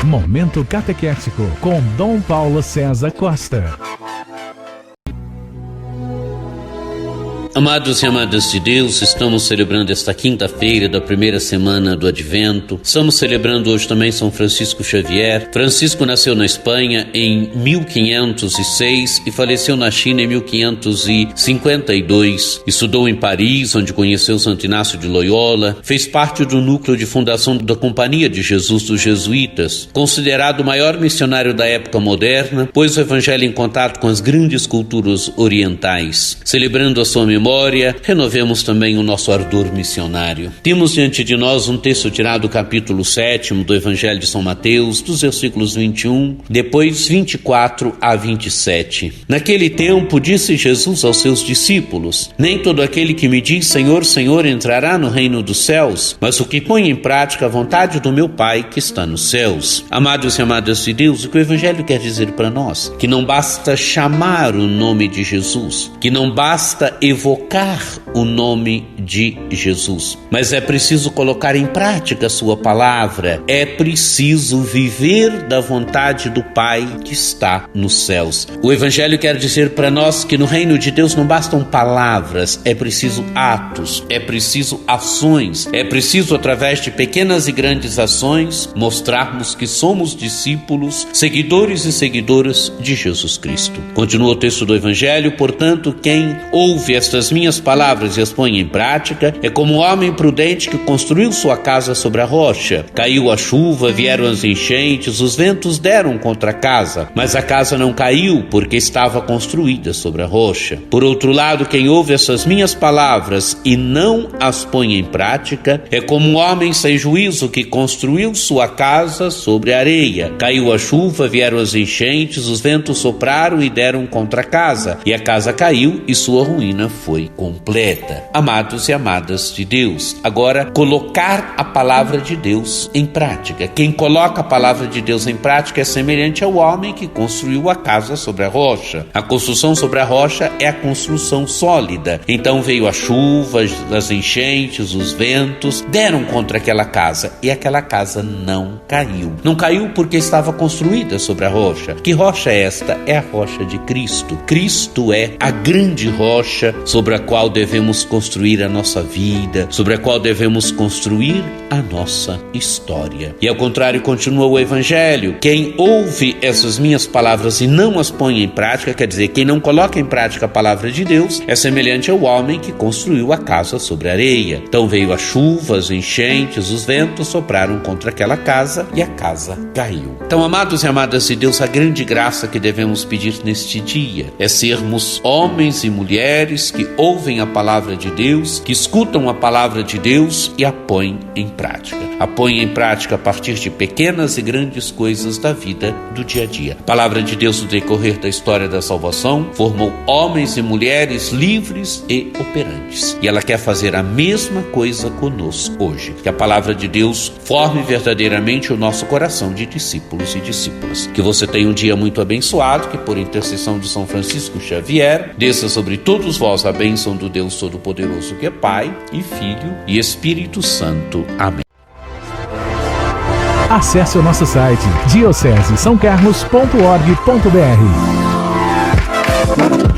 Momento Catequético com Dom Paulo César Costa. Amados e amadas de Deus, estamos celebrando esta quinta-feira da primeira semana do Advento. Estamos celebrando hoje também São Francisco Xavier. Francisco nasceu na Espanha em 1506 e faleceu na China em 1552. Estudou em Paris, onde conheceu Santo Inácio de Loyola. Fez parte do núcleo de fundação da Companhia de Jesus dos Jesuítas. Considerado o maior missionário da época moderna, pôs o Evangelho em contato com as grandes culturas orientais. Celebrando a sua memória, renovemos também o nosso ardor missionário. Temos diante de nós um texto tirado do capítulo 7 do Evangelho de São Mateus, dos versículos 21, depois 24 a 27. Naquele tempo disse Jesus aos seus discípulos: nem todo aquele que me diz Senhor, Senhor entrará no reino dos céus, mas o que põe em prática a vontade do meu Pai que está nos céus. Amados e amadas de Deus, o que o Evangelho quer dizer para nós? Que não basta chamar o nome de Jesus, que não basta evocar o nome de Jesus, mas é preciso colocar em prática a sua palavra, é preciso viver da vontade do Pai que está nos céus. O Evangelho quer dizer para nós que no reino de Deus não bastam palavras, é preciso atos, é preciso ações, é preciso através de pequenas e grandes ações mostrarmos que somos discípulos, seguidores e seguidoras de Jesus Cristo. Continua o texto do Evangelho: portanto, quem ouve estas minhas palavras e as põe em prática é como um homem prudente que construiu sua casa sobre a rocha. Caiu a chuva, vieram as enchentes, os ventos deram contra a casa, mas a casa não caiu porque estava construída sobre a rocha. Por outro lado, quem ouve essas minhas palavras e não as põe em prática é como um homem sem juízo que construiu sua casa sobre a areia. Caiu a chuva, vieram as enchentes, os ventos sopraram e deram contra a casa, e a casa caiu e sua ruína foi completa. Amados e amadas de Deus, agora colocar a palavra de Deus em prática. Quem coloca a palavra de Deus em prática é semelhante ao homem que construiu a casa sobre a rocha. A construção sobre a rocha é a construção sólida. Então veio a chuva, as enchentes, os ventos, deram contra aquela casa e aquela casa não caiu. Não caiu porque estava construída sobre a rocha. Que rocha é esta? É a rocha de Cristo. Cristo é a grande rocha sobre a qual devemos construir a nossa vida, sobre a qual devemos construir a nossa história. E ao contrário, continua o Evangelho: quem ouve essas minhas palavras e não as põe em prática, quer dizer, quem não coloca em prática a palavra de Deus, é semelhante ao homem que construiu a casa sobre a areia. Então veio a chuva, as enchentes, os ventos sopraram contra aquela casa e a casa caiu. Então, amados e amadas de Deus, a grande graça que devemos pedir neste dia é sermos homens e mulheres que ouvem a palavra de Deus, que escutam a palavra de Deus e a põem em prática. A põem em prática a partir de pequenas e grandes coisas da vida do dia a dia. A palavra de Deus, no decorrer da história da salvação, formou homens e mulheres livres e operantes. E ela quer fazer a mesma coisa conosco hoje. Que a palavra de Deus forme verdadeiramente o nosso coração de discípulos e discípulas. Que você tenha um dia muito abençoado, que por intercessão de São Francisco Xavier, desça sobre todos vós a bênção do Deus Todo-Poderoso, que é Pai e Filho e Espírito Santo. Amém. Acesse o nosso site diocesesaocarlos.org.br.